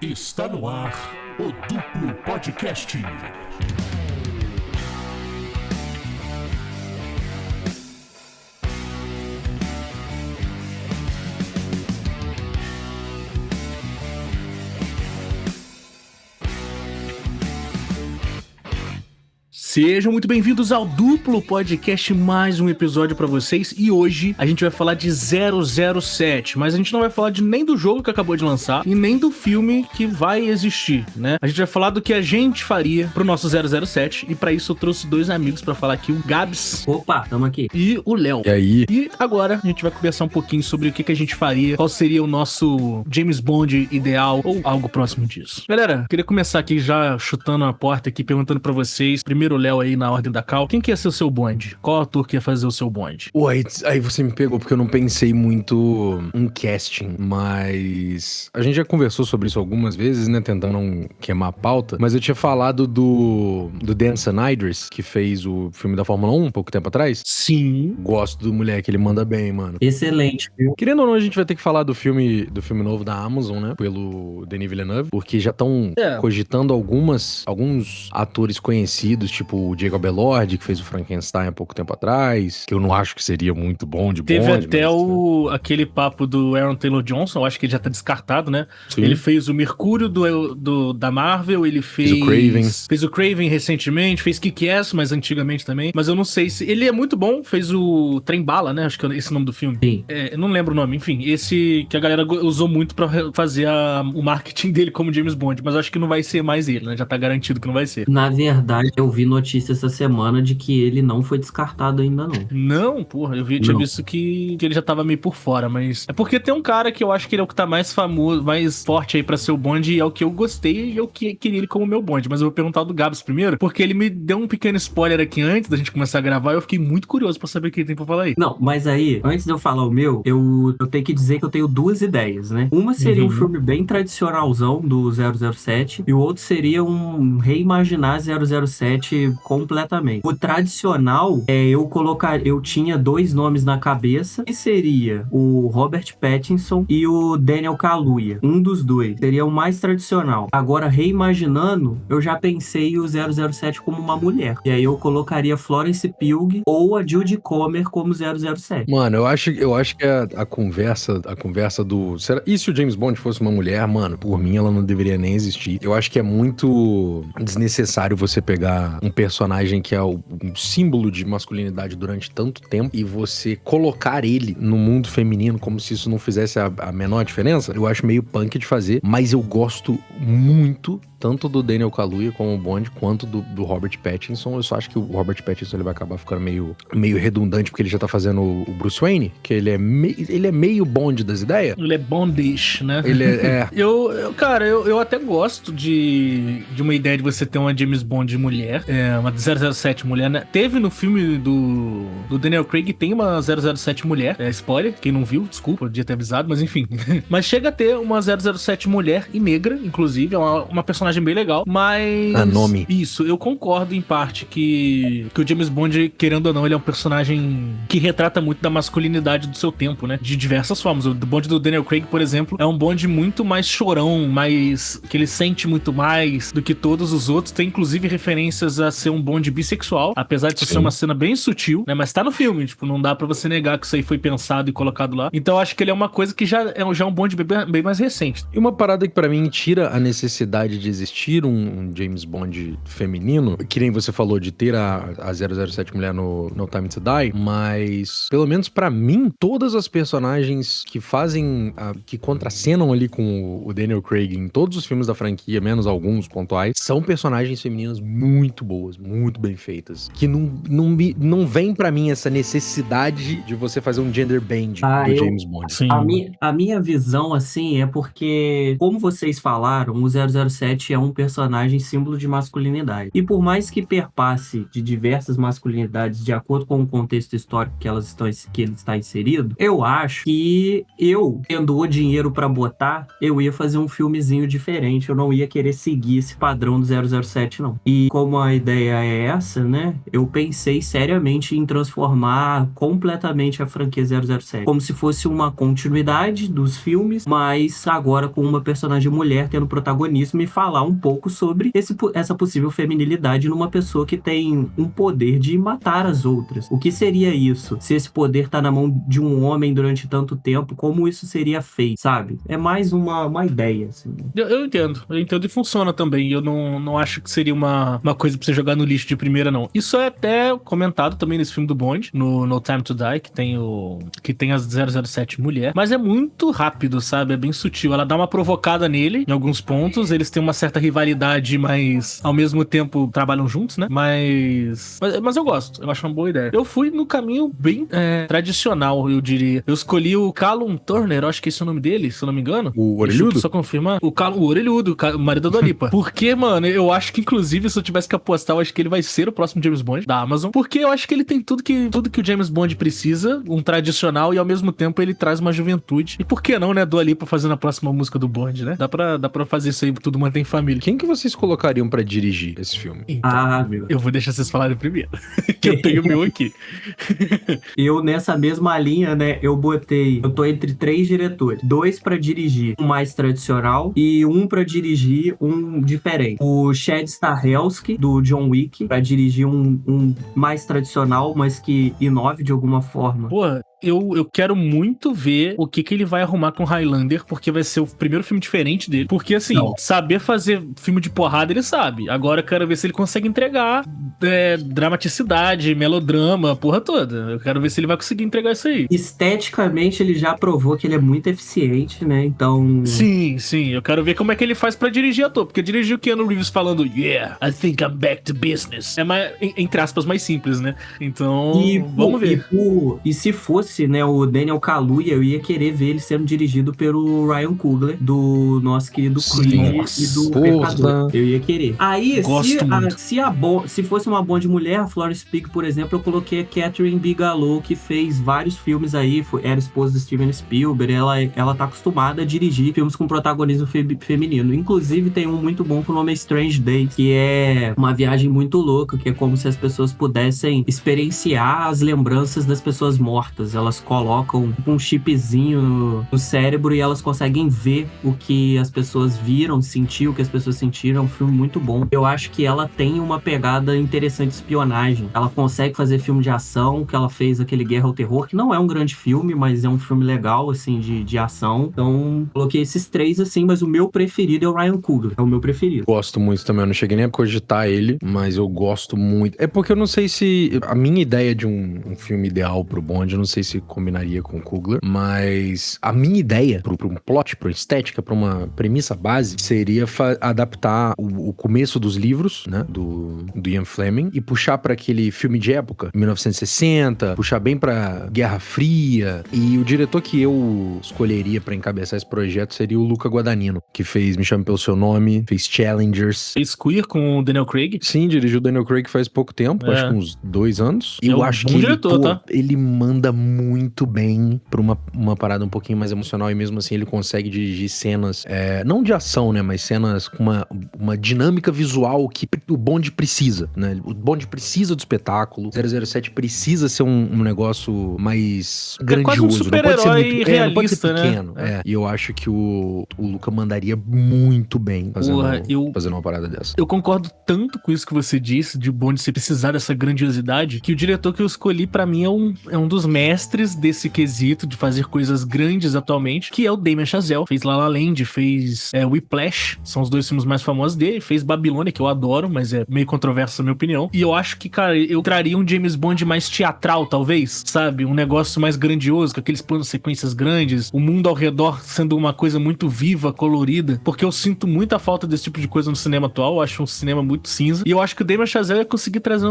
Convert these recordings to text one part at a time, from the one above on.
Está no ar o Duplo Podcast. Sejam muito bem-vindos ao Duplo Podcast, mais um episódio pra vocês. E hoje a gente vai falar de 007, mas a gente não vai falar nem do jogo que acabou de lançar e nem do filme que vai existir, né? A gente vai falar do que a gente faria pro nosso 007 e pra isso eu trouxe dois amigos pra falar aqui, o Gabs. Opa, tamo aqui. E o Léo. E aí? E agora a gente vai conversar um pouquinho sobre o que a gente faria, qual seria o nosso James Bond ideal ou algo próximo disso. Galera, queria começar aqui já chutando a porta aqui, perguntando pra vocês, primeiro o Léo aí na ordem da cal, quem que ia ser o seu bonde? Qual ator que ia fazer o seu bonde? Pô, aí você me pegou porque eu não pensei muito em casting, mas a gente já conversou sobre isso algumas vezes, né, tentando não queimar a pauta, mas eu tinha falado do Dan Idris, que fez o filme da Fórmula 1 um pouco tempo atrás. Sim. Gosto do moleque, ele manda bem, mano. Excelente, viu? Querendo ou não, a gente vai ter que falar do filme novo da Amazon, né, pelo Denis Villeneuve, porque já estão cogitando alguns atores conhecidos, tipo o Jacob Elord, que fez o Frankenstein há pouco tempo atrás, que eu não acho que seria muito bom de Teve bonde, até mas... aquele papo do Aaron Taylor Johnson, eu acho que ele já tá descartado, né? Sim. Ele fez o Mercúrio da Marvel, ele fez o Craven recentemente, fez Kick-Ass, mas antigamente também, mas eu não sei se... Ele é muito bom, fez o Trem Bala, né? Acho que é esse o nome do filme. Sim. Eu não lembro o nome, enfim, esse que a galera usou muito pra fazer o marketing dele como James Bond, mas eu acho que não vai ser mais ele, né? Já tá garantido que não vai ser. Na verdade, eu vi notícia essa semana de que ele não foi descartado ainda, não. Não, porra, tinha visto que ele já tava meio por fora, mas... É porque tem um cara que eu acho que ele é o que tá mais famoso, mais forte aí pra ser o bonde, e é o que eu gostei e eu queria ele como meu bonde, mas eu vou perguntar do Gabs primeiro, porque ele me deu um pequeno spoiler aqui antes da gente começar a gravar e eu fiquei muito curioso pra saber o que ele tem pra falar aí. Não, mas aí, antes de eu falar o meu, eu tenho que dizer que eu tenho duas ideias, né? Uma seria um filme bem tradicionalzão do 007 e o outro seria um reimaginar 007 completamente. O tradicional, eu tinha dois nomes na cabeça, que seria o Robert Pattinson e o Daniel Kaluuya. Um dos dois. Seria o mais tradicional. Agora, reimaginando, eu já pensei o 007 como uma mulher. E aí eu colocaria Florence Pugh ou a Jodie Comer como 007. Mano, eu acho que a conversa do... E se o James Bond fosse uma mulher, mano, por mim ela não deveria nem existir. Eu acho que é muito desnecessário você pegar um personagem que é um símbolo de masculinidade durante tanto tempo e você colocar ele no mundo feminino como se isso não fizesse a menor diferença. Eu acho meio punk de fazer, mas eu gosto muito tanto do Daniel Kaluuya como Bond, quanto do Robert Pattinson. Eu só acho que o Robert Pattinson ele vai acabar ficando meio redundante, porque ele já tá fazendo o Bruce Wayne, que ele é meio Bond das ideias. Ele é bondish, né? Ele é... Cara, eu até gosto de uma ideia de você ter uma James Bond mulher, uma 007 mulher, né? Teve no filme do Daniel Craig, tem uma 007 mulher, spoiler, quem não viu, desculpa, eu devia ter avisado, mas enfim. Mas chega a ter uma 007 mulher e negra, inclusive, é uma personagem bem legal, mas... A nome. Isso, eu concordo em parte que o James Bond, querendo ou não, ele é um personagem que retrata muito da masculinidade do seu tempo, né? De diversas formas. O Bond do Daniel Craig, por exemplo, é um Bond muito mais chorão, mais... que ele sente muito mais do que todos os outros. Tem, inclusive, referências a ser um Bond bissexual, apesar de ser uma cena bem sutil, né? Mas tá no filme, tipo, não dá pra você negar que isso aí foi pensado e colocado lá. Então, eu acho que ele é uma coisa que já é um Bond bem mais recente. E uma parada que pra mim tira a necessidade de existir um James Bond feminino, que nem você falou de ter a 007 mulher no No Time to Die, mas pelo menos pra mim, todas as personagens que fazem, que contracenam ali com o Daniel Craig em todos os filmes da franquia, menos alguns pontuais, são personagens femininas muito boas, muito bem feitas, que não vem pra mim essa necessidade de você fazer um gender bend do James Bond. Sim. A minha visão, assim, é porque, como vocês falaram, o 007 007 é um personagem símbolo de masculinidade. E por mais que perpasse de diversas masculinidades de acordo com o contexto histórico que ele está inserido, eu acho que eu, tendo o dinheiro pra botar, eu ia fazer um filmezinho diferente. Eu não ia querer seguir esse padrão do 007, não. E como a ideia é essa, né? Eu pensei seriamente em transformar completamente a franquia 007. Como se fosse uma continuidade dos filmes, mas agora com uma personagem mulher tendo protagonismo e falar um pouco sobre essa possível feminilidade numa pessoa que tem um poder de matar as outras. O que seria isso? Se esse poder tá na mão de um homem durante tanto tempo, como isso seria feito, sabe? É mais uma ideia, assim. Eu entendo e funciona também. Eu não acho que seria uma coisa pra você jogar no lixo de primeira, não. Isso é até comentado também nesse filme do Bond, no No Time to Die, que tem as 007 mulher, mas é muito rápido, sabe? É bem sutil. Ela dá uma provocada nele em alguns pontos, eles têm uma certa rivalidade, mas ao mesmo tempo trabalham juntos, né? Mas eu gosto, eu acho uma boa ideia. Eu fui no caminho bem tradicional, eu diria. Eu escolhi o Callum Turner, eu acho que esse é o nome dele, se eu não me engano. O orelhudo? Deixa eu só confirmar. O orelhudo, o marido da Dua Lipa. Porque, mano, eu acho que, inclusive, se eu tivesse que apostar, eu acho que ele vai ser o próximo James Bond da Amazon. Porque eu acho que ele tem tudo que o James Bond precisa, um tradicional, e ao mesmo tempo ele traz uma juventude. E por que não, né, Dua Lipa fazendo a próxima música do Bond, né? Dá pra fazer isso aí, tudo mantém família. Quem que vocês colocariam pra dirigir esse filme? Então, eu vou deixar vocês falarem primeiro. Que eu tenho o meu aqui. Eu, nessa mesma linha, né, eu tô entre 3 diretores. 2 pra dirigir um mais tradicional e um pra dirigir um diferente. O Chad Stahelski, do John Wick, pra dirigir um mais tradicional, mas que inove de alguma forma. Porra, eu quero muito ver o que ele vai arrumar com Highlander, porque vai ser o primeiro filme diferente dele. Porque, assim, saber fazer filme de porrada, ele sabe. Agora eu quero ver se ele consegue entregar dramaticidade, melodrama, porra toda. Eu quero ver se ele vai conseguir entregar isso aí. Esteticamente, ele já provou que ele é muito eficiente, né? Então... Sim. Eu quero ver como é que ele faz pra dirigir ator. Porque dirigir o Keanu Reeves falando "Yeah, I think I'm back to business" é mais, entre aspas, mais simples, né? Então, vamos ver. E se fosse, né, o Daniel Kaluuya, eu ia querer ver ele sendo dirigido pelo Ryan Coogler, do nosso querido Creed e do Pecador. Eu ia querer. Aí, se fosse uma Bond mulher, a Florence Pugh, por exemplo, eu coloquei a Catherine Bigelow, que fez vários filmes aí, era esposa do Steven Spielberg, ela tá acostumada a dirigir filmes com protagonismo feminino. Inclusive, tem um muito bom que o nome é Strange Days, que é uma viagem muito louca, que é como se as pessoas pudessem experienciar as lembranças das pessoas mortas. Elas colocam um chipzinho no cérebro e elas conseguem ver o que as pessoas viram, sentir o que as pessoas sentiram. É um filme muito bom. Eu acho que ela tem uma pegada interessante de espionagem. Ela consegue fazer filme de ação, que ela fez aquele Guerra ao Terror, que não é um grande filme, mas é um filme legal, assim, de ação. Então, coloquei esses 3, assim, mas o meu preferido é o Ryan Coogler. É o meu preferido. Gosto muito também. Eu não cheguei nem a cogitar ele, mas eu gosto muito. É porque eu não sei se... A minha ideia de um filme ideal pro Bond, eu não sei se combinaria com o Coogler, mas a minha ideia pra um plot, pra estética, pra uma premissa base, seria adaptar o começo dos livros, né, do Ian Fleming, e puxar pra aquele filme de época, 1960, puxar bem pra Guerra Fria, e o diretor que eu escolheria pra encabeçar esse projeto seria o Luca Guadagnino, que fez Me Chame Pelo Seu Nome, fez Challengers. Fez Queer com o Daniel Craig? Sim, dirigiu o Daniel Craig faz pouco tempo, acho que uns 2 anos. E eu acho que diretor, tá? Ele manda muito bem pra uma parada um pouquinho mais emocional, e mesmo assim ele consegue dirigir cenas, não de ação, né, mas cenas com uma dinâmica visual que o Bond precisa, né? O Bond precisa do espetáculo, 007 precisa ser um negócio mais grandioso. Quase um super-herói realista, não pode ser pequeno, né? E eu acho que o Luca mandaria muito bem fazendo uma parada dessa. Eu concordo tanto com isso que você disse, de Bond se precisar dessa grandiosidade, que o diretor que eu escolhi pra mim é um dos mestres desse quesito de fazer coisas grandes atualmente, que é o Damien Chazelle. Fez La La Land, fez Whiplash, são os 2 filmes mais famosos dele, fez Babilônia, que eu adoro, mas é meio controverso na minha opinião. E eu acho que, cara, eu traria um James Bond mais teatral, talvez, sabe? Um negócio mais grandioso, com aqueles planos sequências grandes, o mundo ao redor sendo uma coisa muito viva, colorida, porque eu sinto muita falta desse tipo de coisa no cinema atual. Eu acho um cinema muito cinza, e eu acho que o Damien Chazelle ia conseguir trazer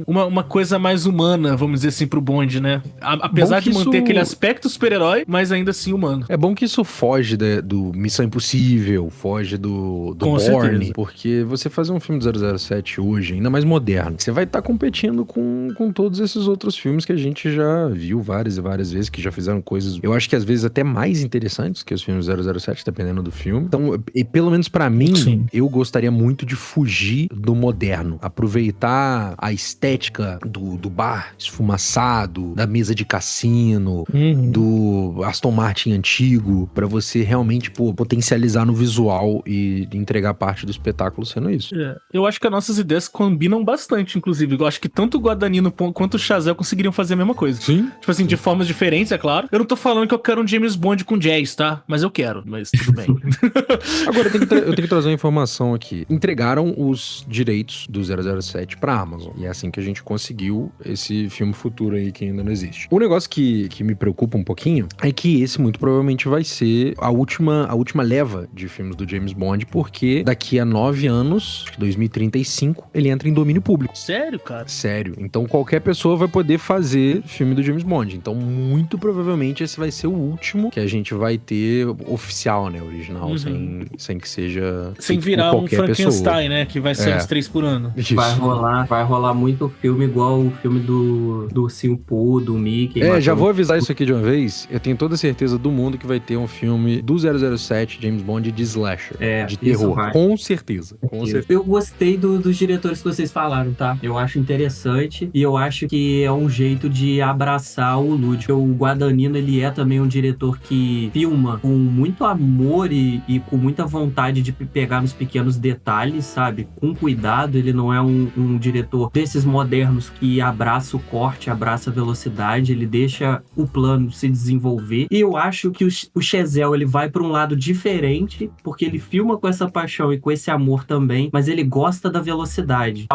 uma coisa mais humana, vamos dizer assim, pro Bond, né? A Apesar Bom que de manter isso- aquele aspecto super-herói, mas ainda assim humano. É bom que isso foge do Missão Impossível, foge do Com Bourne, certeza. porque você fazer um filme do 007 hoje, ainda mais moderno, você vai estar competindo com todos esses outros filmes que a gente já viu várias e várias vezes, que já fizeram coisas, eu acho que às vezes até mais interessantes que os filmes do 007, dependendo do filme. Então, e pelo menos pra mim, Sim. eu gostaria muito de fugir do moderno, aproveitar a estética do bar esfumaçado, da mesa de cassino, do Aston Martin antigo, pra você realmente, potencializar no visual e entregar parte do espetáculo sendo isso. É, eu acho que as nossas ideias combinam bastante, inclusive. Eu acho que tanto o Guadagnino quanto o Chazelle conseguiriam fazer a mesma coisa. Sim. Tipo assim, de formas diferentes, é claro. Eu não tô falando que eu quero um James Bond com jazz, tá? Mas eu quero, mas tudo bem. Agora, eu tenho que trazer uma informação aqui. Entregaram os direitos do 007 pra Amazon. E é assim que a gente conseguiu esse filme futuro aí que ainda não existe. O negócio que me preocupa um pouquinho é que esse muito provavelmente vai ser a última leva de filmes do James Bond, porque daqui a 9 anos, acho que 2035, ele entra em domínio público. Sério, cara? Sério. Então qualquer pessoa vai poder fazer filme do James Bond. Então muito provavelmente esse vai ser o último que a gente vai ter oficial, né? Original, sem que seja... Sem feito por virar um qualquer Frankenstein, né? Que vai ser uns 3 por ano. Isso. Vai rolar muito filme igual o filme do Ursinho Pooh, do Mickey. Já vou avisar isso aqui de uma vez. Eu tenho toda a certeza do mundo que vai ter um filme do 007, James Bond, de slasher. De terror. Com certeza. Com certeza. Eu gostei dos diretores que vocês falaram, tá? Eu acho interessante e eu acho que é um jeito de abraçar o lúdico. O Guadagnino, ele é também um diretor que filma com muito amor e com muita vontade de pegar nos pequenos detalhes, sabe? Com cuidado. Ele não é um diretor desses modernos que abraça o corte, abraça a velocidade, ele deixa o plano se desenvolver. E eu acho que o Chazelle, ele vai para um lado diferente, porque ele filma com essa paixão e com esse amor também, mas ele gosta da velocidade.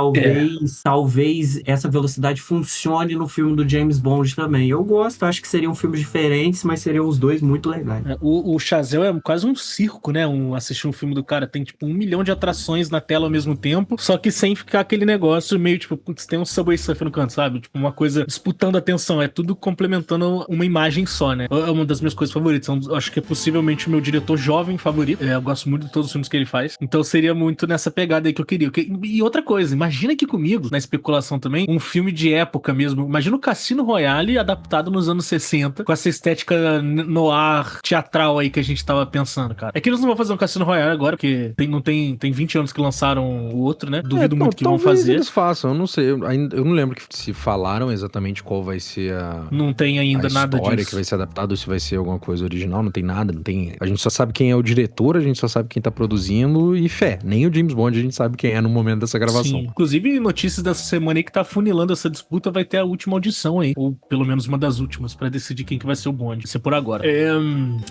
Talvez essa velocidade funcione no filme do James Bond também. Eu gosto, acho que seriam filmes diferentes, mas seriam os dois muito legais. O Chazelle é quase um circo, né? Assistir um filme do cara tem tipo 1 milhão de atrações na tela ao mesmo tempo, só que sem ficar aquele negócio meio tipo, putz, tem um Subway Surf no canto, sabe? Tipo, uma coisa disputando a atenção, é tudo complementando uma imagem só, né? É uma das minhas coisas favoritas, eu acho que é possivelmente o meu diretor jovem favorito, eu gosto muito de todos os filmes que ele faz, então seria muito nessa pegada aí que eu queria. E outra coisa, imagina aqui comigo, na especulação também, um filme de época mesmo, imagina o Cassino Royale adaptado nos anos 60, com essa estética noir, teatral aí que a gente tava pensando, cara. É que eles não vão fazer um Cassino Royale agora, porque tem 20 anos que lançaram o outro, né? Duvido muito que vão fazer. Eles façam, eu não sei, eu não lembro se falaram exatamente qual vai ser não tem ainda nada disso. A história que vai ser adaptada, ou se vai ser alguma coisa original, não tem nada, a gente só sabe quem é o diretor, a gente só sabe quem tá produzindo e nem o James Bond a gente sabe quem é no momento dessa gravação. Sim. Inclusive, notícias dessa semana aí que tá funilando essa disputa, vai ter a última audição aí, ou pelo menos uma das últimas, pra decidir quem que vai ser o Bond, vai ser por agora.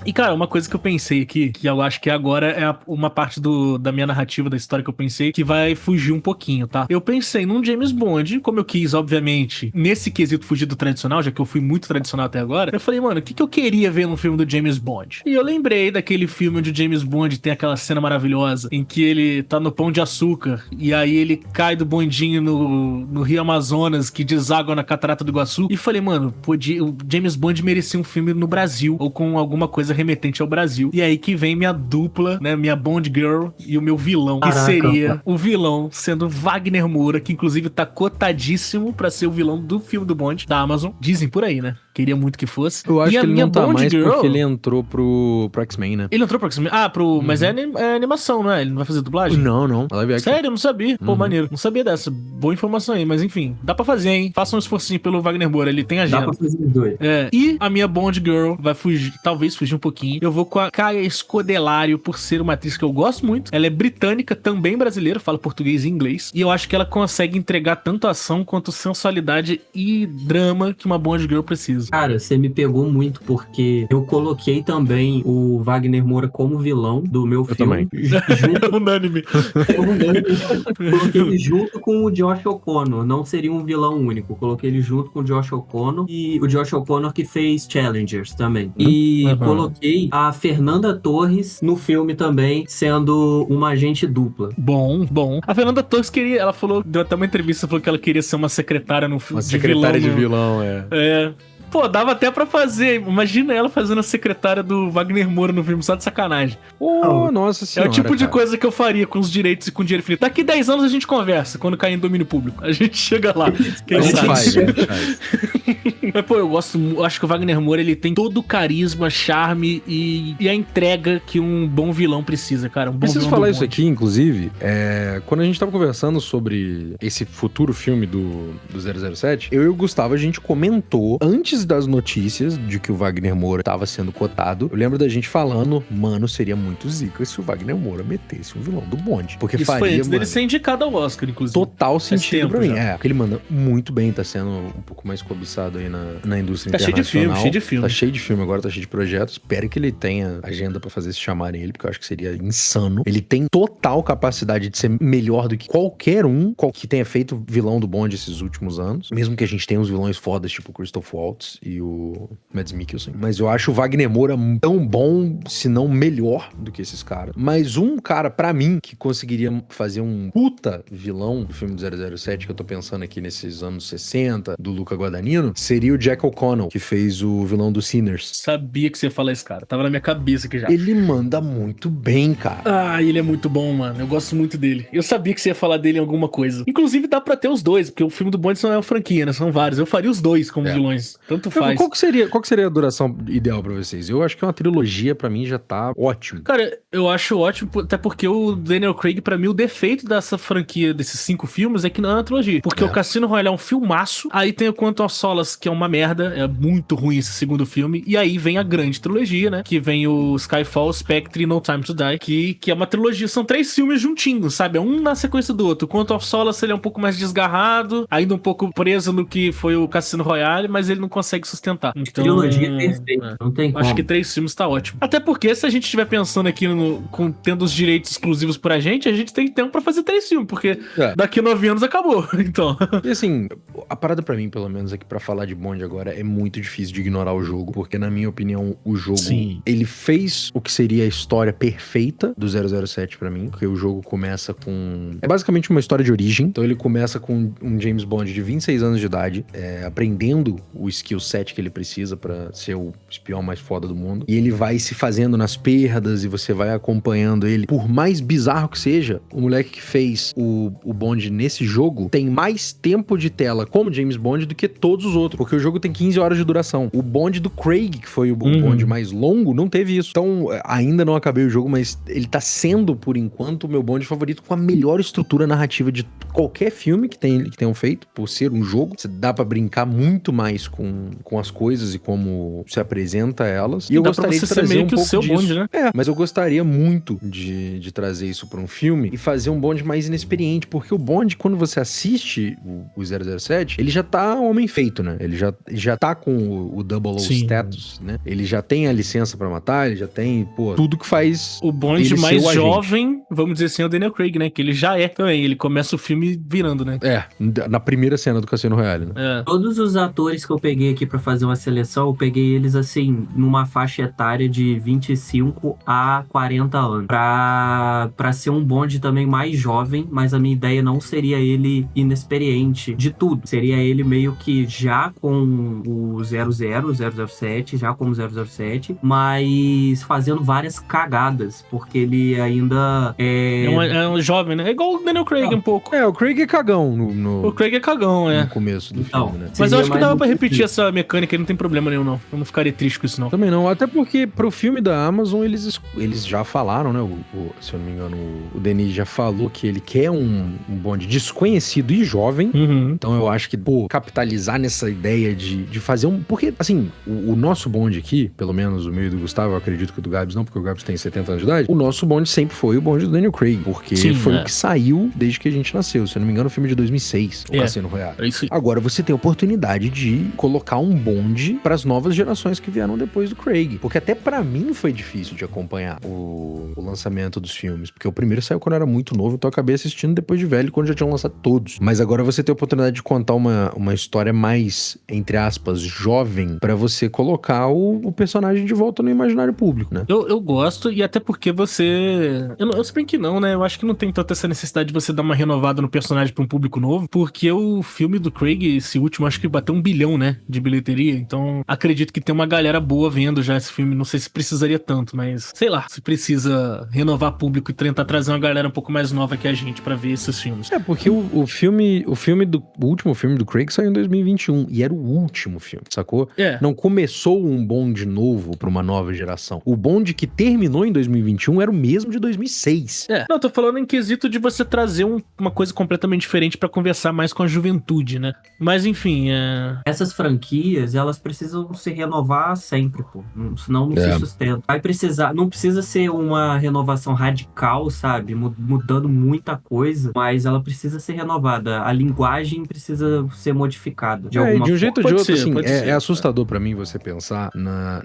E cara, uma coisa que eu pensei aqui, que eu acho que agora é uma parte da minha narrativa, da história que eu pensei, que vai fugir um pouquinho, tá? Eu pensei num James Bond, como eu quis, obviamente, nesse quesito fugir do tradicional, já que eu fui muito tradicional até agora, eu falei, mano, o que eu queria ver no filme do James Bond? E eu lembrei daquele filme onde o James Bond tem aquela cena maravilhosa, em que ele tá no Pão de Açúcar, e aí ele cai do bondinho no Rio Amazonas, que deságua na Catarata do Iguaçu, e falei, mano, o James Bond merecia um filme no Brasil, ou com alguma coisa remetente ao Brasil. E aí que vem minha dupla, né, minha Bond Girl e o meu vilão, que seria o vilão sendo Wagner Moura, que inclusive tá cotadíssimo pra ser o vilão do filme do Bond, da Amazon. Dizem por aí, né? Queria muito que fosse. Eu acho e que ele não tá Bond mais Girl, porque ele entrou pro X-Men, né? Ele entrou pro X-Men? Mas é animação, não é? Ele não vai fazer dublagem? Não. Sério? Eu não sabia. Pô, maneiro. Não sabia dessa. Boa informação aí, mas enfim. Dá pra fazer, hein? Faça um esforcinho pelo Wagner Moura, ele tem agenda. Dá pra fazer os dois. E a minha Bond Girl vai fugir, talvez fugir um pouquinho. Eu vou com a Kaia Scodelario, por ser uma atriz que eu gosto muito. Ela é britânica, também brasileira, fala português e inglês. E eu acho que ela consegue entregar tanto ação quanto sensualidade e drama que uma Bond Girl precisa. Cara, você me pegou muito, porque eu coloquei também o Wagner Moura como vilão do meu filme. Também. Unânime. Coloquei ele junto com o Josh O'Connor. Não seria um vilão único. Coloquei ele junto com o Josh O'Connor. E o Josh O'Connor que fez Challengers também. E coloquei a Fernanda Torres no filme também, sendo uma agente dupla. Bom. A Fernanda Torres deu até uma entrevista, falou que ela queria ser uma secretária no filme. Uma secretária de vilão, É. Pô, dava até pra fazer. Imagina ela fazendo a secretária do Wagner Moura no filme, só de sacanagem. Ô, nossa É senhora, o tipo de cara. coisa que eu faria com os direitos e com dinheiro infinito. Daqui 10 anos a gente conversa, quando cair em domínio público. A gente chega lá. Quem A gente sabe? faz, a gente faz. Mas, pô, eu acho que o Wagner Moura, ele tem todo o carisma, charme e a entrega que um bom vilão precisa, cara. Um bom Preciso vilão falar do isso bonde. aqui, inclusive, quando a gente tava conversando sobre esse futuro filme do 007, eu e o Gustavo, a gente comentou, antes das notícias de que o Wagner Moura tava sendo cotado, eu lembro da gente falando, mano, seria muito zica se o Wagner Moura metesse um vilão do bonde. Porque Isso faria, foi antes mano, dele ser indicado ao Oscar, inclusive. total sentido tempo pra mim. já. Porque ele manda muito bem, tá sendo um pouco mais cobiçado aí na indústria Tá cheio de internacional. filme, cheio de filme. Tá cheio de filme agora, tá cheio de projetos. Espero que ele tenha agenda pra fazer se chamarem ele, porque eu acho que seria insano. Ele tem total capacidade de ser melhor do que qualquer um que tenha feito vilão do bonde esses últimos anos. Mesmo que a gente tenha uns vilões fodas, tipo o Christoph Waltz e o Mads Mikkelsen. Mas eu acho o Wagner Moura tão bom, se não melhor do que esses caras. Mas um cara, pra mim, que conseguiria fazer um puta vilão do filme do 007, que eu tô pensando aqui nesses anos 60, do Luca Guadagnino, seria o Jack O'Connell, que fez o vilão do Sinners. Sabia que você ia falar esse cara. Tava na minha cabeça aqui já. Ele manda muito bem, cara. Ah, ele é muito bom, mano. Eu gosto muito dele. Eu sabia que você ia falar dele em alguma coisa. Inclusive, dá pra ter os dois, porque o filme do Bond não é uma franquia, né? São vários. Eu faria os dois como vilões. Tanto faz. Qual que seria a duração ideal pra vocês? Eu acho que uma trilogia, pra mim, já tá ótimo. Cara, eu acho ótimo, até porque o Daniel Craig, pra mim, o defeito dessa franquia, desses 5 filmes, é que não é uma trilogia. Porque o Cassino Royale é um filmaço, aí tem o Quantum of Solace, que é uma merda, é muito ruim esse segundo filme, e aí vem a grande trilogia, né? Que vem o Skyfall, Spectre e No Time to Die, que é uma trilogia, são 3 filmes juntinhos, sabe? É um na sequência do outro. O Quantum of Solace, ele é um pouco mais desgarrado, ainda um pouco preso no que foi o Cassino Royale, mas ele não consegue sustentar. Então, Trilogia perfeita, não tem como. acho que 3 filmes tá ótimo. Até porque, se a gente estiver pensando aqui tendo os direitos exclusivos pra gente, a gente tem tempo pra fazer 3 filmes, porque daqui a 9 anos acabou. Então. E assim, a parada pra mim, pelo menos, é que pra falar de Bond agora é muito difícil de ignorar o jogo, porque na minha opinião, o jogo, ele fez o que seria a história perfeita do 007 pra mim, porque o jogo começa com... É basicamente uma história de origem, então ele começa com um James Bond de 26 anos de idade, aprendendo o skill set que ele precisa pra ser o espião mais foda do mundo, e ele vai se fazendo nas perdas e você vai acompanhando ele. Por mais bizarro que seja, o moleque que fez o Bond nesse jogo tem mais tempo de tela como James Bond do que todos os outros, porque o jogo tem 15 horas de duração. O Bond do Craig, que foi o Bond mais longo, não teve isso. Então, ainda não acabei o jogo, mas ele tá sendo, por enquanto, o meu Bond favorito com a melhor estrutura narrativa de qualquer filme que tenham feito, por ser um jogo. Você dá pra brincar muito mais com as coisas e como se apresenta elas. E eu dá pra gostaria você de ser trazer meio um que o pouco seu disso. Bond, né? Mas eu gostaria muito de trazer isso pra um filme e fazer um Bond mais inexperiente, porque o Bond, quando você assiste o 007, ele já tá homem feito, né? Ele já tá com o 00 status, né? Ele já tem a licença pra matar, ele já tem, tudo que faz o Bond ele mais ser o jovem, vamos dizer assim, é o Daniel Craig, né? Que ele já é também. Ele começa o filme virando, né? Na primeira cena do Cassino Royale, né? Todos os atores que eu peguei aqui pra fazer uma seleção, eu peguei eles, assim, numa faixa etária de 25 a 40 anos. Pra ser um Bond também mais jovem, mas a minha ideia não seria ele inexperiente de tudo. Seria ele meio que já com o 007, já como 007, mas fazendo várias cagadas, porque ele ainda É um jovem, né? É igual o Daniel Craig um pouco. O Craig é cagão O Craig é cagão, no começo do filme, né? Mas eu acho que dava pra mais repetir essa mecânica e não tem problema nenhum, não. Eu não ficaria triste com isso, não. Também não, até porque pro filme da Amazon eles já falaram, né? Se eu não me engano, o Denis já falou que ele quer um Bond desconhecido e jovem. Então eu acho que, capitalizar nessa ideia de fazer um... Porque, assim, o nosso Bond aqui, pelo menos o meu e do Gustavo, eu acredito que o do Gabs não, porque o Gabs tem 70 anos de idade, o nosso Bond sempre foi o Bond do Daniel Craig, porque foi o que saiu desde que a gente nasceu. Se eu não me engano, o filme de 2006, o Cassino Royale. É isso aí. Agora você tem a oportunidade de colocar um Bond pras novas gerações que vieram depois do Craig. Porque até pra mim foi difícil de acompanhar o lançamento dos filmes, porque o primeiro saiu quando eu era muito novo, então eu acabei assistindo depois de velho, quando já tinham lançado todos. Mas agora você tem a oportunidade de contar uma história mais, entre aspas, jovem, pra você colocar o personagem de volta no imaginário público, né? Eu gosto, e até porque você... Eu sei bem que não, né? Eu acho que não tem tanta essa necessidade de você dar uma renovada no personagem pra um público novo, porque o filme do Craig, esse último, acho que bateu 1 bilhão, né? de bilheteria, então acredito que tem uma galera boa vendo já esse filme. Não sei se precisaria tanto, mas sei lá, se precisa renovar público e tentar trazer uma galera um pouco mais nova que a gente pra ver esses filmes. Porque o último filme do Craig saiu em 2021 e era o último filme, sacou? Não começou um bonde novo pra uma nova geração. O bonde que terminou em 2021 era o mesmo de 2006. Não, tô falando em quesito de você trazer uma coisa completamente diferente pra conversar mais com a juventude, né? Mas enfim, essas franquias, elas precisam se renovar sempre, pô. Senão não se sustenta. Não precisa ser uma renovação radical, sabe? Mudando muita coisa, mas ela precisa ser renovada. A linguagem precisa ser modificada de alguma de um jeito ou forma. de outro, assim, Pode ser. É assustador pra mim você pensar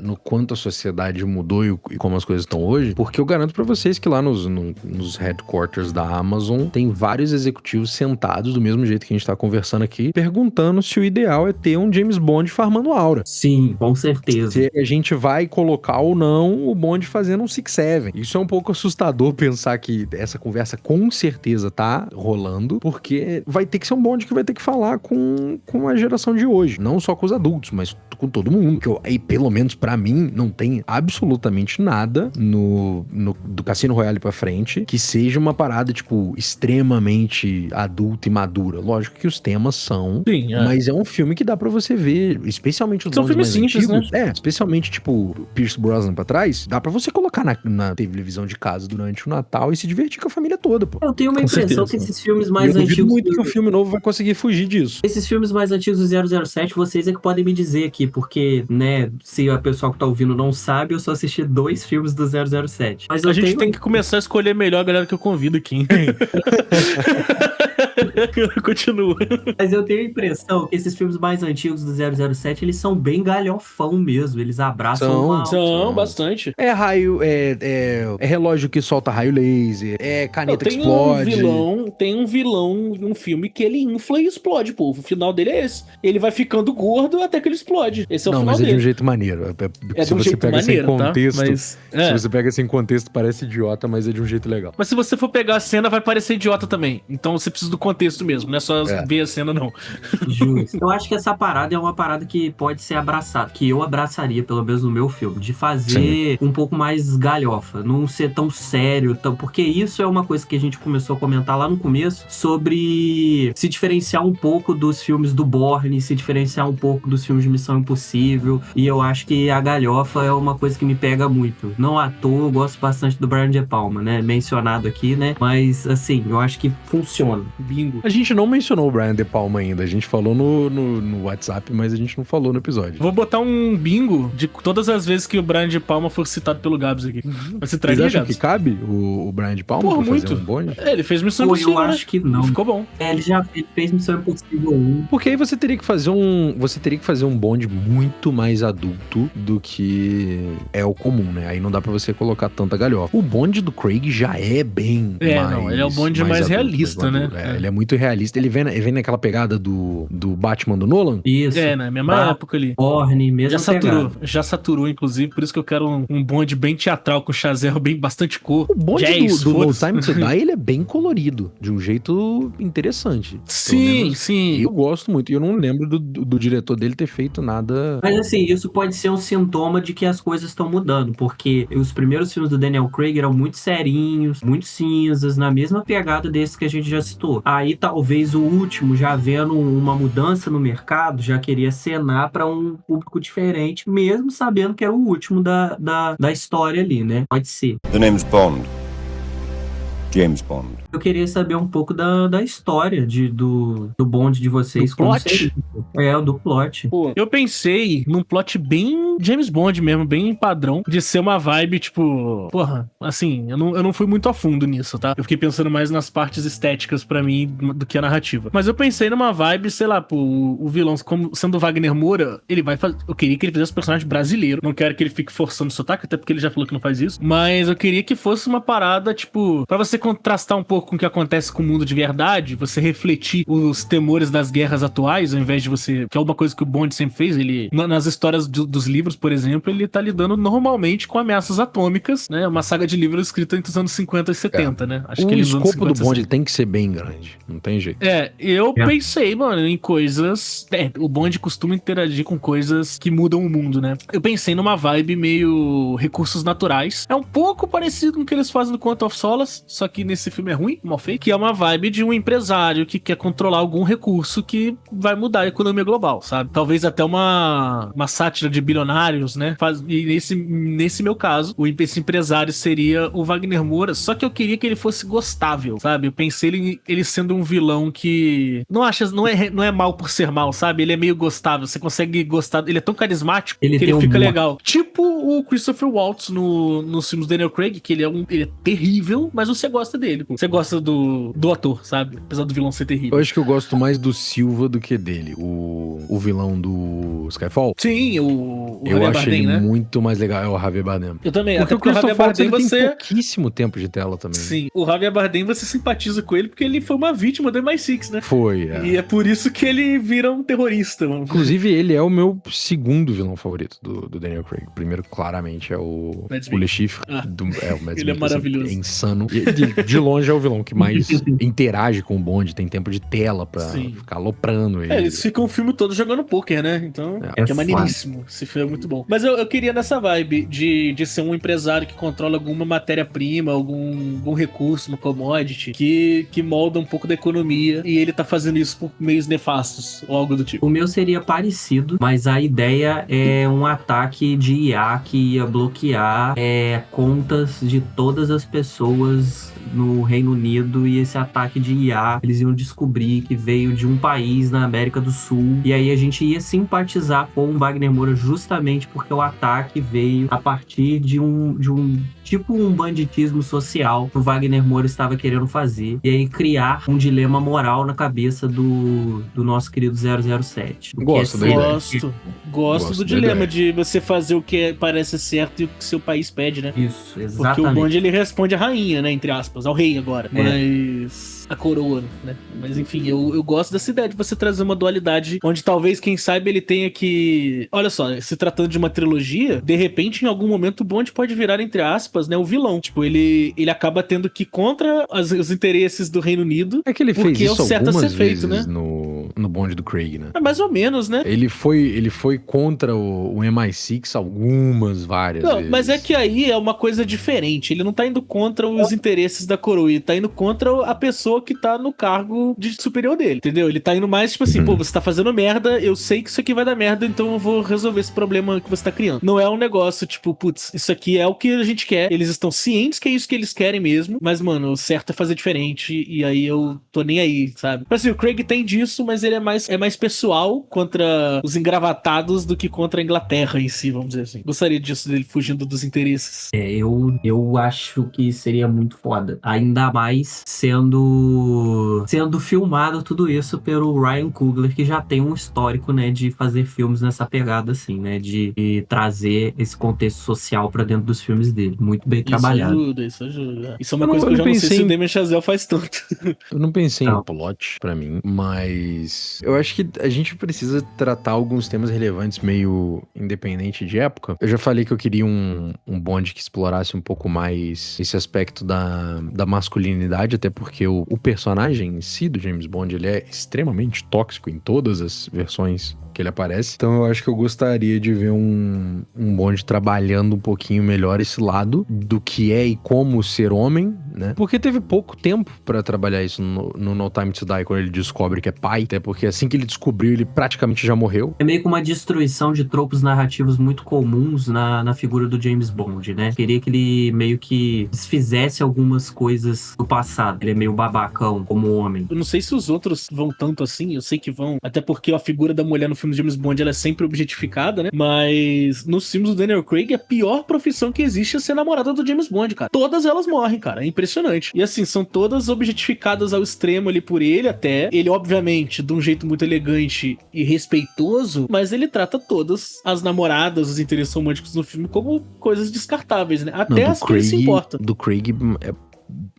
no quanto a sociedade mudou e como as coisas estão hoje, porque eu garanto pra vocês que lá nos headquarters da Amazon tem vários executivos sentados do mesmo jeito que a gente tá conversando aqui, perguntando se o ideal é ter um James Bond farmando aura. Sim, com certeza. Se a gente vai colocar ou não o Bond fazendo um 6-7. Isso é um pouco assustador pensar que essa conversa com certeza tá rolando, porque vai ter que ser um Bond que vai ter que falar com a geração de hoje. Não só com os adultos, mas com todo mundo. Aí, pelo menos pra mim, não tem absolutamente nada do Cassino Royale pra frente que seja uma parada, tipo, extremamente adulta e madura. Lógico que os temas são, mas é um filme que dá pra você ver, especialmente os São filmes simples, antigos, né? Especialmente, tipo, Pierce Brosnan pra trás, dá pra você colocar na televisão de casa durante o Natal e se divertir com a família toda, pô. Eu tenho uma impressão que esses filmes mais eu duvido antigos... muito que o filme novo vai conseguir fugir disso. Esses filmes mais antigos do 007, vocês é que podem me dizer aqui, porque, né, se a pessoa que tá ouvindo não sabe, eu só assisti 2 filmes do 007. Mas a gente tem que começar a escolher melhor a galera que eu convido aqui. Continua. Mas eu tenho a impressão que esses filmes mais antigos do 007, eles são bem galhofão mesmo. Eles abraçam São bastante. É raio, é relógio que solta raio laser, é caneta que explode. Tem um vilão num filme que ele infla e explode, pô. O final dele é esse. Ele vai ficando gordo até que ele explode. Esse é o final dele. Não, mas é de um jeito maneiro. Se você pega maneiro, sem contexto, tá? se você pega sem contexto, parece idiota, mas é de um jeito legal. Mas se você for pegar a cena, vai parecer idiota também. Então você precisa do contexto mesmo, não é só ver a cena, não. Justo. Eu acho que essa parada é uma parada que pode ser abraçada, que eu abraçaria, pelo menos no meu filme, de fazer um pouco mais galhofa, não ser tão sério, porque isso é uma coisa que a gente começou a comentar lá no começo, sobre se diferenciar um pouco dos filmes do Bourne, se diferenciar um pouco dos filmes de Missão Impossível, e eu acho que a galhofa é uma coisa que me pega muito. Não à toa, eu gosto bastante do Brian De Palma, né, mencionado aqui, né, mas assim, eu acho que funciona. Bingo. A gente não mencionou o Brian De Palma ainda, a gente falou no WhatsApp, mas a gente não falou no episódio. Vou botar um bingo de todas as vezes que o Brian De Palma for citado pelo Gabs aqui. Você traz Vocês acham que cabe o Brian De Palma pra muito. fazer um bonde? Ele fez Missão Impossível, eu acho que não. Ficou bom. Ele fez Missão Impossível 1. Porque aí você teria que fazer um bonde muito mais adulto do que é o comum, né? Aí não dá pra você colocar tanta galhofa. O bonde do Craig já é bem mais... ele é o bonde mais adulto, realista, né? Ele é muito realista. Ele vem naquela pegada do Batman do Nolan. Isso. Na mesma época ali. Bourne, mesmo Já saturou, inclusive, por isso que eu quero um bonde bem teatral, com chazel bem bastante cor. O bonde do No Time to Die, ele é bem colorido, de um jeito interessante. Sim. Eu gosto muito, e eu não lembro do diretor dele ter feito nada... Mas assim, isso pode ser um sintoma de que as coisas estão mudando, porque os primeiros filmes do Daniel Craig eram muito serinhos, muito cinzas, na mesma pegada desses que a gente já citou. Aí talvez o último, já vendo uma mudança no mercado, já queria acenar para um público diferente, mesmo sabendo que era o último da história ali, né? Pode ser. The name's Bond. James Bond. Eu queria saber um pouco da história do Bond de vocês. Do plot? Do plot. Pô, eu pensei num plot bem James Bond mesmo, bem padrão, de ser uma vibe, tipo... Porra, assim, eu não fui muito a fundo nisso, tá? Eu fiquei pensando mais nas partes estéticas pra mim do que a narrativa. Mas eu pensei numa vibe, sei lá, pô, o vilão, como sendo o Wagner Moura, ele vai fazer... Eu queria que ele fizesse um personagem brasileiro. Não quero que ele fique forçando o sotaque, até porque ele já falou que não faz isso. Mas eu queria que fosse uma parada, tipo, pra você contrastar um pouco com o que acontece com o mundo de verdade, você refletir os temores das guerras atuais, ao invés de você... Que é uma coisa que o Bond sempre fez, ele... Nas histórias dos livros, por exemplo, ele tá lidando normalmente com ameaças atômicas, né? Uma saga de livros escrita entre os anos 50 e 70, né? Acho que O ele nos anos escopo do 50 e Bond 60. tem que ser bem grande. Não tem jeito. Eu pensei, mano, em coisas... o Bond costuma interagir com coisas que mudam o mundo, né? Eu pensei numa vibe meio recursos naturais. É um pouco parecido com o que eles fazem no Quantum of Solace, só que nesse filme é ruim, mal feito, que é uma vibe de um empresário que quer controlar algum recurso que vai mudar a economia global, sabe? Talvez até uma sátira de bilionários, né? E nesse meu caso, esse empresário seria o Wagner Moura, só que eu queria que ele fosse gostável, sabe? Eu pensei ele sendo um vilão que não é mal por ser mal, sabe? Ele é meio gostável, você consegue gostar, ele é tão carismático que ele fica legal. Tipo o Christopher Waltz nos filmes do Daniel Craig, que ele é terrível, mas você gosta dele, pô. Você gosta do ator, sabe? Apesar do vilão ser terrível. Eu acho que eu gosto mais do Silva do que dele, o vilão do Skyfall. Sim, o Eu Javier acho Bardem, ele né? muito mais legal, é o Javier Bardem. Eu também, Porque até porque o Javier Bardem tem você... pouquíssimo tempo de tela também. Sim, o Javier Bardem você simpatiza com ele porque ele foi uma vítima do MI6, né? Foi, E é por isso que ele vira um terrorista, mano. Inclusive, ele é o meu segundo vilão favorito do Daniel Craig. O primeiro, claramente, é o Le Chiffre. Ah, o Mads ele é Mikkelsen, maravilhoso. É insano. E de longe é o vilão que mais interage com o Bond, tem tempo de tela pra ficar aloprando ele. Eles ficam o filme todo jogando pôquer, né? Então, que é maneiríssimo. Esse filme é muito bom. Mas eu queria nessa vibe de ser um empresário que controla alguma matéria-prima, algum recurso, uma commodity, que molda um pouco da economia e ele tá fazendo isso por meios nefastos ou algo do tipo. O meu seria parecido, mas a ideia é um ataque de IA que ia bloquear contas de todas as pessoas no Reino Unido, e esse ataque de IA, eles iam descobrir que veio de um país na América do Sul, e aí a gente ia simpatizar com o Wagner Moura justamente porque o ataque veio a partir de um tipo um banditismo social que o Wagner Moura estava querendo fazer, e aí criar um dilema moral na cabeça do nosso querido 007. Gosto do dilema de você fazer o que parece certo e o que seu país pede, né? Isso, exatamente. Porque o Bond, ele responde à rainha, né, entre aspas, ao rei agora, mas... a coroa, né? Mas enfim, eu gosto dessa ideia de você trazer uma dualidade onde talvez, quem saiba, ele tenha que... Olha só, se tratando de uma trilogia, de repente, em algum momento, o Bond pode virar, entre aspas, né, o vilão. Tipo, ele acaba tendo que ir contra os interesses do Reino Unido. É que ele fez isso é o certo a ser feito, né? no Bond do Craig, né? É mais ou menos, né? Ele foi contra o MI6 várias vezes. Mas é que aí é uma coisa diferente. Ele não tá indo contra os interesses da coroa, ele tá indo contra a pessoa que tá no cargo de superior dele, entendeu? Ele tá indo mais, tipo assim, pô, você tá fazendo merda, eu sei que isso aqui vai dar merda, então eu vou resolver esse problema que você tá criando. Não é um negócio, tipo, putz, isso aqui é o que a gente quer, eles estão cientes que é isso que eles querem mesmo, mas, mano, o certo é fazer diferente, e aí eu tô nem aí, sabe? Mas assim, o Craig tem disso, mas ele é mais pessoal contra os engravatados do que contra a Inglaterra em si, vamos dizer assim. Gostaria disso, dele fugindo dos interesses. Eu acho que seria muito foda. Ainda mais sendo filmado tudo isso pelo Ryan Coogler, que já tem um histórico, né, de fazer filmes nessa pegada, assim, né, de trazer esse contexto social pra dentro dos filmes dele. Muito bem trabalhado. Isso ajuda. Isso é uma coisa que eu já não sei se o Damien Chazelle faz tanto. Eu não pensei em plot pra mim, mas eu acho que a gente precisa tratar alguns temas relevantes meio independente de época. Eu já falei que eu queria um Bond que explorasse um pouco mais esse aspecto da masculinidade, até porque o personagem em si do James Bond, ele é extremamente tóxico em todas as versões que ele aparece. Então eu acho que eu gostaria de ver um Bond trabalhando um pouquinho melhor esse lado do que é e como ser homem, né? Porque teve pouco tempo pra trabalhar isso no No Time to Die, quando ele descobre que é pai, até porque assim que ele descobriu, ele praticamente já morreu. É meio que uma destruição de tropos narrativos muito comuns na figura do James Bond, né? Queria que ele meio que desfizesse algumas coisas do passado. Ele é meio babacão como homem. Eu não sei se os outros vão tanto assim, eu sei que vão, até porque a figura da mulher no filme de James Bond, ela é sempre objetificada, né? Mas nos filmes do Daniel Craig, a pior profissão que existe é ser namorada do James Bond, cara. Todas elas morrem, cara. É impressionante. E assim, são todas objetificadas ao extremo ali por ele, até. Ele, obviamente, de um jeito muito elegante e respeitoso, mas ele trata todas as namoradas, os interesses românticos no filme como coisas descartáveis, né? Até as que ele se importa. Do Craig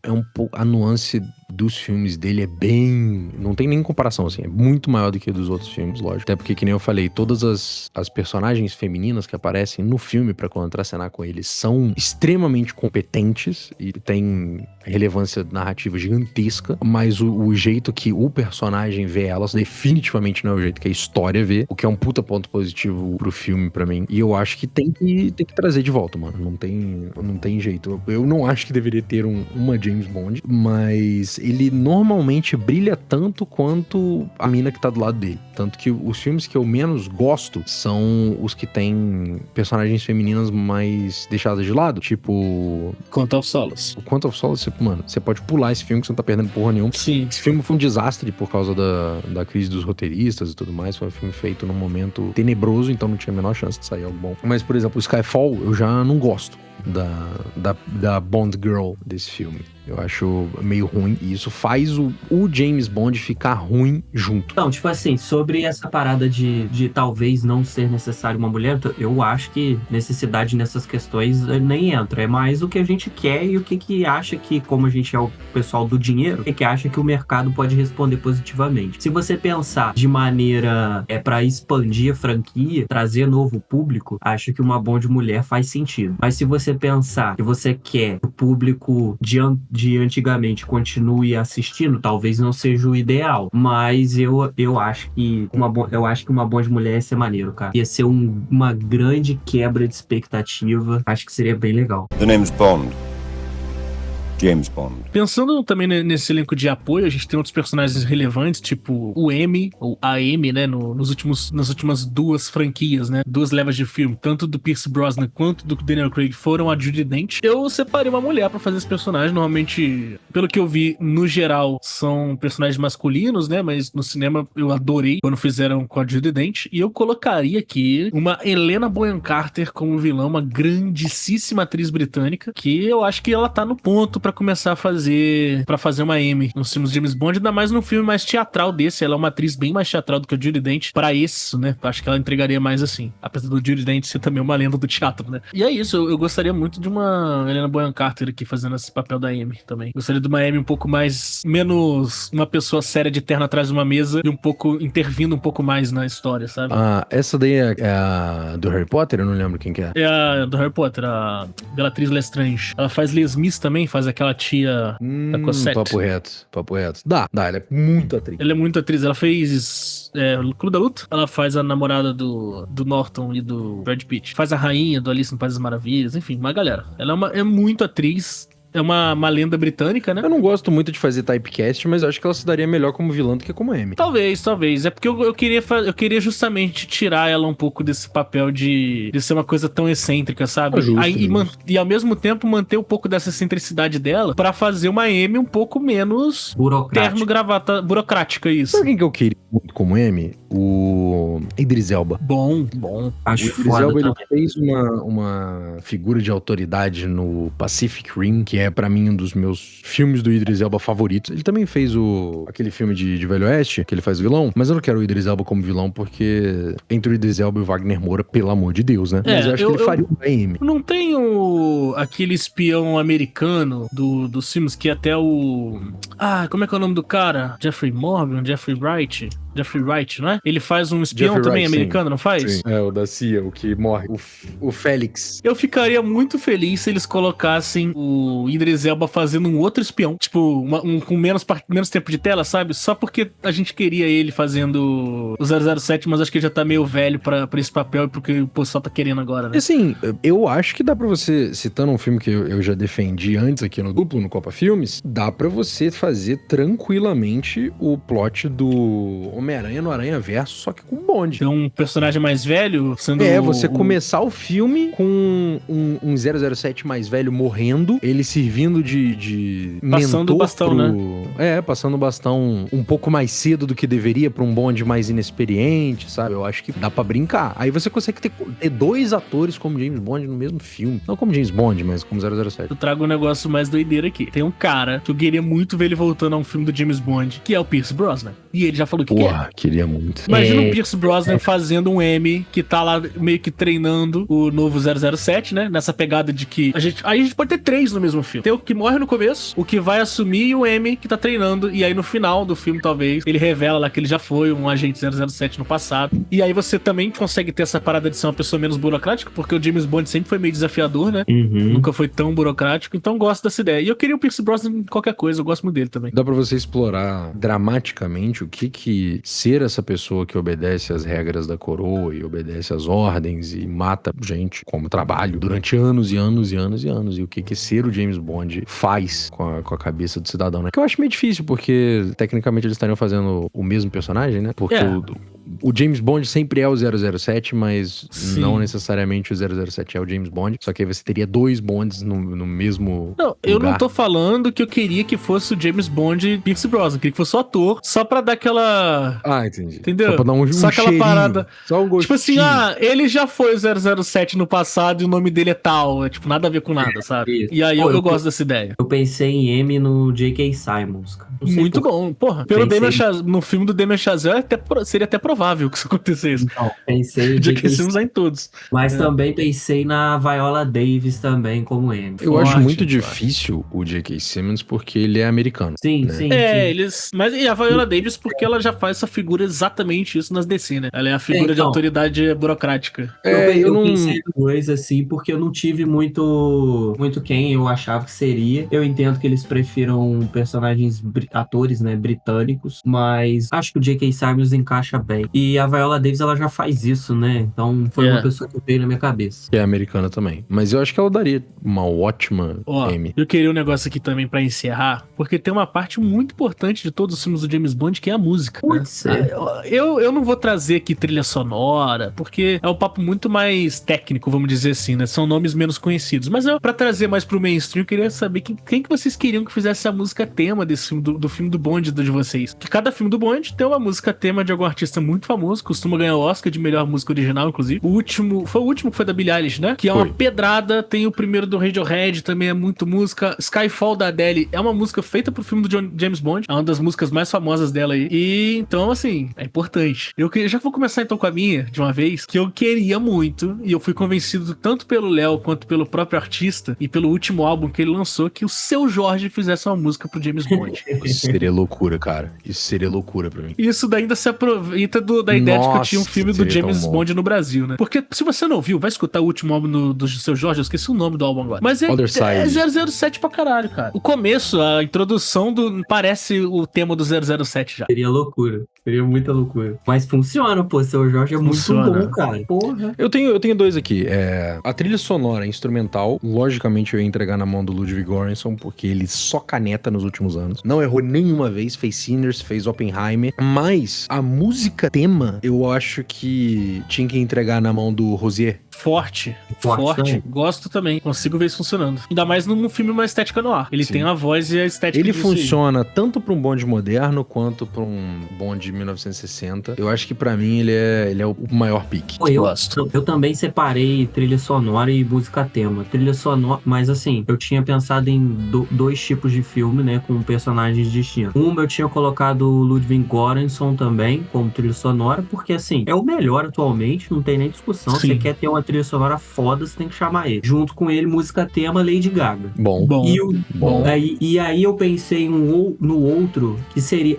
um pouco... A nuance dos filmes dele é bem... Não tem nem comparação, assim. É muito maior do que dos outros filmes, lógico. Até porque, que nem eu falei, todas as personagens femininas que aparecem no filme pra contracenar com eles são extremamente competentes e tem relevância narrativa gigantesca, mas o jeito que o personagem vê elas definitivamente não é o jeito que a história vê, o que é um puta ponto positivo pro filme pra mim. E eu acho que tem que trazer de volta, mano. Não tem jeito. Eu não acho que deveria ter uma James Bond, mas ele normalmente brilha tanto quanto a mina que tá do lado dele. Tanto que os filmes que eu menos gosto são os que tem personagens femininas mais deixadas de lado. Tipo... Quantum of Solace. O Quantum of Solace, mano, você pode pular esse filme que você não tá perdendo porra nenhuma. Sim. Esse filme foi um desastre por causa da crise dos roteiristas e tudo mais. Foi um filme feito num momento tenebroso, então não tinha a menor chance de sair algo bom. Mas, por exemplo, o Skyfall, eu já não gosto da Bond Girl desse filme. Eu acho meio ruim. E isso faz o James Bond ficar ruim junto. Então, tipo assim, sobre essa parada de talvez não ser necessário uma mulher, eu acho que necessidade nessas questões nem entra. É mais o que a gente quer e o que acha que, como a gente é o pessoal do dinheiro, o que acha que o mercado pode responder positivamente. Se você pensar de maneira pra expandir a franquia, trazer novo público, acho que uma Bond mulher faz sentido. Mas se você pensar que você quer que o público de antigamente continue assistindo, talvez não seja o ideal, mas eu acho que uma Bond mulher ia ser maneiro, cara. Ia ser uma grande quebra de expectativa. Acho que seria bem legal. The name's Bond. James Bond. Pensando também nesse elenco de apoio, a gente tem outros personagens relevantes, tipo o M, ou a M, né, nas últimas duas franquias, né, duas levas de filme, tanto do Pierce Brosnan quanto do Daniel Craig foram a Judi Dench. Eu separei uma mulher pra fazer esse personagem, normalmente, pelo que eu vi, no geral, são personagens masculinos, né, mas no cinema eu adorei quando fizeram com a Judi Dench, e eu colocaria aqui uma Helena Bonham Carter como vilã, uma grandíssima atriz britânica, que eu acho que ela tá no ponto pra começar a fazer uma M nos filmes de James Bond, ainda mais num filme mais teatral desse. Ela é uma atriz bem mais teatral do que a Judi Dench pra isso, né? Acho que ela entregaria mais assim, apesar do Judi Dench ser também uma lenda do teatro, né? E é isso, eu gostaria muito de uma Helena Bonham Carter aqui fazendo esse papel da M também. Gostaria de uma M um pouco menos uma pessoa séria de terno atrás de uma mesa e um pouco intervindo um pouco mais na história, sabe? Ah, essa daí é a do Harry Potter? Eu não lembro quem que é. É a do Harry Potter, a Bellatrix Lestrange. Ela faz Les Mis também, faz aquela tia da Cosette. Papo reto. Dá, ela é muito atriz. Ela é muito atriz, ela fez o Clube da Luta, ela faz a namorada do Norton e do Brad Pitt, faz a rainha do Alice no País das Maravilhas, enfim, uma galera. Ela é muito atriz. É uma lenda britânica, né? Eu não gosto muito de fazer typecast, mas eu acho que ela se daria melhor como vilã do que como M. Talvez. É porque eu queria justamente tirar ela um pouco desse papel de ser uma coisa tão excêntrica, sabe? E ao mesmo tempo manter um pouco dessa excentricidade dela pra fazer uma M um pouco menos terno, gravata, burocrática, isso. Sabe quem que eu queria muito como M? O Idris Elba. Bom. Acho o Idris foda Elba, ele também. fez uma figura de autoridade no Pacific Rim, que é pra mim um dos meus filmes do Idris Elba favoritos. Ele também fez aquele filme de Velho Oeste, que ele faz vilão, mas eu não quero o Idris Elba como vilão, porque entre o Idris Elba e o Wagner Moura, pelo amor de Deus, né? Mas eu acho que ele faria um M. Não tem aquele espião americano dos filmes que até o... como é que é o nome do cara? Jeffrey Wright, não é? Ele faz um espião Jeffrey também Wright, americano, sim. não faz? Sim. É, o da CIA, o que morre. O Félix. Eu ficaria muito feliz se eles colocassem o Idris Elba fazendo um outro espião. Tipo, com menos tempo de tela, sabe? Só porque a gente queria ele fazendo o 007, mas acho que ele já tá meio velho pra esse papel e porque o pessoal tá querendo agora, né? E assim, eu acho que dá pra você, citando um filme que eu já defendi antes aqui no Duplo, no Copa Filmes, dá pra você fazer tranquilamente o plot do Homem-Aranha no Aranha-Verso, só que com Bond. Tem um personagem mais velho sendo... Você começar o filme com um 007 mais velho morrendo, ele servindo de passando o bastão, né? Passando o bastão um pouco mais cedo do que deveria pra um Bond mais inexperiente, sabe? Eu acho que dá pra brincar. Aí você consegue ter dois atores como James Bond no mesmo filme. Não como James Bond, mas como 007. Eu trago um negócio mais doideiro aqui. Tem um cara que eu queria muito ver ele voltando a um filme do James Bond, que é o Pierce Brosnan. E ele já falou que quer. Porra, queria muito. Imagina o Pierce Brosnan fazendo um M que tá lá meio que treinando o novo 007, né? Nessa pegada de que a gente pode ter 3 no mesmo filme. Tem o que morre no começo, o que vai assumir e o M que tá treinando. E aí no final do filme, talvez, ele revela lá que ele já foi um agente 007 no passado. E aí você também consegue ter essa parada de ser uma pessoa menos burocrática, porque o James Bond sempre foi meio desafiador, né? Nunca foi tão burocrático. Então gosto dessa ideia. E eu queria o Pierce Brosnan em qualquer coisa, eu gosto muito dele também. Dá pra você explorar dramaticamente o que ser essa pessoa que obedece às regras da coroa e obedece às ordens e mata gente como trabalho durante anos e anos e anos e anos. E o que ser o James Bond faz com a cabeça do cidadão, né? Que eu acho meio difícil, porque tecnicamente eles estariam fazendo o mesmo personagem, né? Porque o James Bond sempre é o 007, mas não necessariamente o 007 é o James Bond. Só que aí você teria 2 Bonds no mesmo lugar. Eu não tô falando que eu queria que fosse o James Bond e Pierce Brosnan. Eu queria que fosse o ator, só pra dar aquela... Ah, entendi. Entendeu? Só pra dar um só aquela cheirinho, parada. Só um gostinho. Tipo assim, ele já foi o 007 no passado e o nome dele é tal. É tipo, nada a ver com nada, sabe? Isso. E aí eu gosto dessa ideia. Eu pensei em M no J.K. Simmons, cara. Muito bom. Porra, no filme do Damien Chazelle seria até provável que isso acontecesse. Não, pensei em J.K. Simmons em todos. Mas também pensei na Viola Davis também como M. Eu acho muito difícil o J.K. Simmons porque ele é americano. Sim, né? sim. Mas e a Viola Davis porque ela já faz essa figura exatamente isso nas DC, né? Ela é a figura de autoridade burocrática. Eu pensei em 2, assim, porque eu não tive muito quem eu achava que seria. Eu entendo que eles prefiram personagens, atores, né, britânicos, mas acho que o J.K. Simmons encaixa bem. E a Viola Davis, ela já faz isso, né? Então foi uma pessoa que veio na minha cabeça. Que é americana também. Mas eu acho que ela daria uma ótima M. Eu queria um negócio aqui também pra encerrar, porque tem uma parte muito importante de todos os filmes do James Bond, que é a música. Putz, Eu não vou trazer aqui trilha sonora, porque é um papo muito mais técnico, vamos dizer assim, né? São nomes menos conhecidos. Mas pra trazer mais pro mainstream, eu queria saber quem que vocês queriam que fizesse a música tema desse filme, do filme do Bond de vocês. Que cada filme do Bond tem uma música tema de algum artista muito famoso, costuma ganhar o Oscar de melhor música original, inclusive. Foi o último que foi da Billie Eilish, né? Que é uma pedrada. Tem o primeiro do Radiohead, também é muito música. Skyfall da Adele é uma música feita pro filme do James Bond. É uma das músicas mais famosas dela aí. E então, assim, é importante. Eu já vou começar então com a minha, de uma vez, que eu queria muito, e eu fui convencido tanto pelo Léo quanto pelo próprio artista e pelo último álbum que ele lançou, que o Seu Jorge fizesse uma música pro James Bond. Isso seria loucura, cara. Isso seria loucura pra mim. Isso daí ainda se aproveita da ideia de que eu tinha um filme do James Bond no Brasil, né? Porque se você não viu, vai escutar o último álbum do Seu Jorge, eu esqueci o nome do álbum agora. Mas é 007 pra caralho, cara. O começo, a introdução parece o tema do 007 já. Seria loucura. Seria muita loucura. Mas funciona, pô. Seu Jorge é muito bom, cara. Porra. Eu tenho 2 aqui. A trilha sonora instrumental, logicamente eu ia entregar na mão do Ludwig Göransson, porque ele só caneta nos últimos anos. Não errou nenhuma vez, fez Sinners, fez Oppenheimer. Mas a música tema, eu acho que tinha que entregar na mão do Rosier. Forte. Também. Gosto também. Consigo ver isso funcionando. Ainda mais num filme uma estética no ar. Ele tem a voz e a estética. Ele funciona tanto pra um Bond moderno quanto pra um Bond de 1960. Eu acho que pra mim ele é o maior pique. Eu também separei trilha sonora e música tema. Trilha sonora, mas assim, eu tinha pensado em 2 tipos de filme, né, com personagens distintos. Eu tinha colocado o Ludwig Göransson também como trilha sonora, porque assim, é o melhor atualmente, não tem nem discussão. Sim. Você quer ter uma trilha sonora foda, você tem que chamar ele. Junto com ele, música tema, Lady Gaga. Bom. E aí eu pensei no outro, que seria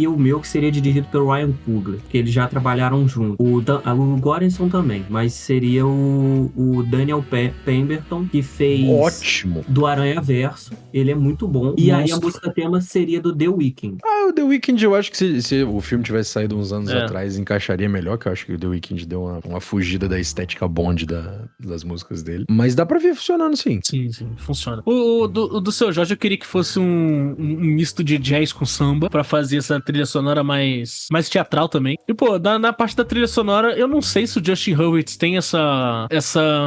o meu, que seria dirigido pelo Ryan Coogler, que eles já trabalharam junto. O Göransson também, mas seria o Daniel Pemberton, que fez do Aranha Verso. Ele é muito bom. E aí a música tema seria do The Weeknd. O The Weeknd, eu acho que se o filme tivesse saído uns anos atrás, encaixaria melhor, que eu acho que o The Weeknd deu uma fugida da estética Bond das músicas dele. Mas dá pra ver funcionando, sim. Sim, funciona. O do Seu Jorge, eu queria que fosse um misto de jazz com samba, pra fazer essa trilha sonora mais teatral também. E, pô, na parte da trilha sonora, eu não sei se o Justin Hurwitz tem essa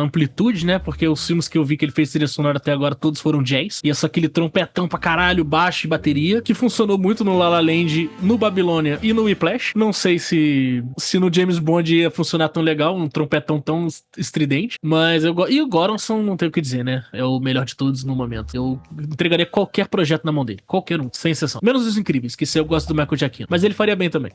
amplitude, né? Porque os filmes que eu vi que ele fez trilha sonora até agora, todos foram jazz. E aquele trompetão pra caralho, baixo e bateria, que funcionou muito no La La Land, no Babilônia e no Whiplash. Não sei se no James Bond ia funcionar tão legal, um trompetão tão estridente, mas e o Goranson não tem o que dizer, né? É o melhor de todos no momento. Eu entregaria qualquer projeto na mão dele, qualquer um, sem exceção. Menos os Incríveis, que eu gosto do Michael Giacchino, mas ele faria bem também.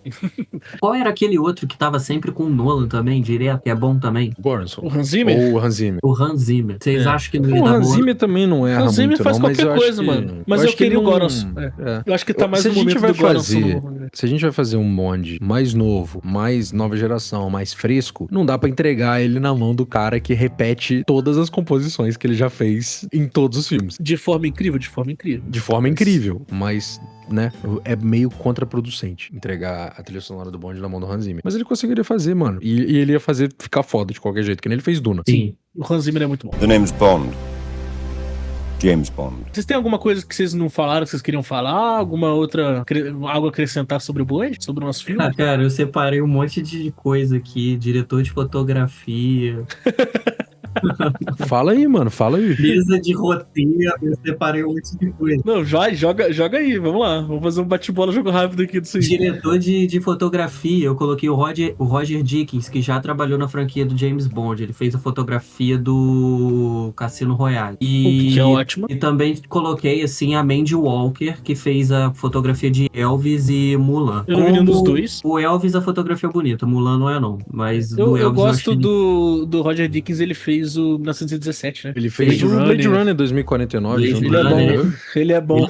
Qual era aquele outro que tava sempre com o Nolan também, direto, que é bom também? Goranson. O Hans Zimmer? Ou o Hans Zimmer. O Hans Zimmer. Vocês acham que não ia O dar Hans bom? Zimmer também não erra Hans Zimmer muito, faz não, mas qualquer eu coisa, acho que... mano. Mas eu acho que queria o não- Goranson. Eu acho que tá mais Se a no gente momento vai do Goranson. fazer, se a gente vai fazer um Bond mais novo, mais nova geração, mais fresco, não dá pra entregar ele na mão do cara que repete todas as composições que ele já fez em todos os filmes. De forma incrível, de forma incrível. De forma incrível, mas, né, é meio contraproducente entregar a trilha sonora do Bond na mão do Hans Zimmer. Mas ele conseguiria fazer, mano. E ele ia fazer ficar foda de qualquer jeito, que nem ele fez Duna. Sim. O Hans Zimmer é muito bom. The name's Bond. James Bond. Vocês têm alguma coisa que vocês não falaram, que vocês queriam falar? Alguma outra, algo a acrescentar sobre o Bond? Sobre o nosso filme? Ah, cara, eu separei um monte de coisa aqui. Diretor de fotografia, Fala aí, mano, fala aí. mesa de roteiro, eu separei um monte de coisa. Não, joga aí, vamos lá. Vamos fazer um bate-bola, jogo rápido aqui disso aí. Diretor de fotografia, eu coloquei o Roger Dickens, que já trabalhou na franquia do James Bond. Ele fez a fotografia do Cassino Royale. O que é ótimo. E também coloquei, assim, a Mandy Walker, que fez a fotografia de Elvis e Mulan. Eu não vi nenhum dos dois. O Elvis, a fotografia é bonita, Mulan não é não. Mas do Eu Elvis gosto achei... do Roger Dickens, ele fez o 1917, né? Ele fez o Blade Runner 2049 junto Ele é com bom, ele. ele é bom.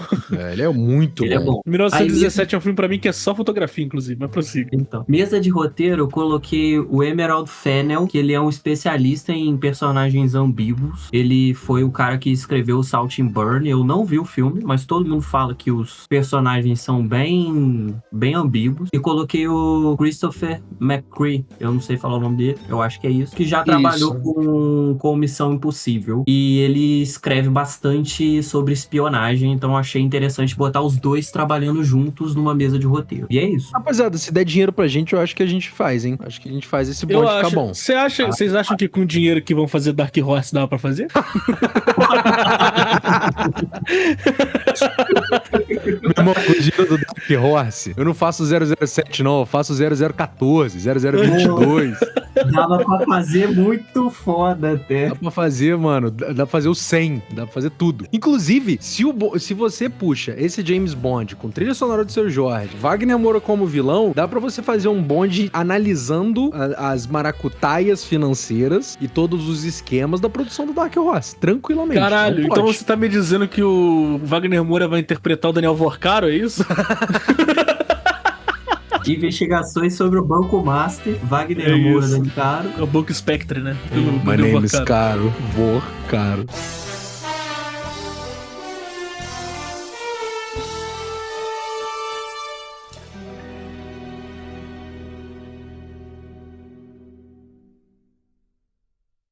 Ele é muito Ele é bom. bom. 1917 é um filme pra mim que é só fotografia, inclusive, mas prossiga. Então, mesa de roteiro, eu coloquei o Emerald Fennell, que ele é um especialista em personagens ambíguos. Ele foi o cara que escreveu o Salt and Burn. Eu não vi o filme, mas todo mundo fala que os personagens são bem ambíguos. E coloquei o Christopher McCree, eu não sei falar o nome dele, eu acho que é isso, que já trabalhou com Missão Impossível. E ele escreve bastante sobre espionagem, então eu achei interessante botar os dois trabalhando juntos numa mesa de roteiro. E é isso. Rapaziada, se der dinheiro pra gente, eu acho que a gente faz, hein? Acho que a gente faz esse Bond ficar bom. Vocês acham que com o dinheiro que vão fazer Dark Horse dá pra fazer? Meu irmão, com o dinheiro do Dark Horse, eu não faço 007 não, eu faço 0014, 0022. Dava pra fazer muito foda até. Dá pra fazer, mano, dá pra fazer o 100, dá pra fazer tudo. Inclusive, se você puxa esse James Bond com trilha sonora do Seu Jorge, Wagner Moura como vilão, dá pra você fazer um Bond analisando as maracutaias financeiras e todos os esquemas da produção do Dark Horse, tranquilamente. Caralho, Não então pode. você tá me dizendo que o Wagner Moura vai interpretar o Daniel Vorcaro, é isso? Investigações sobre o Banco Master, Wagner Moura isso. Danicaro. É o Banco Spectre, né? My name is Caro, Vorcaro.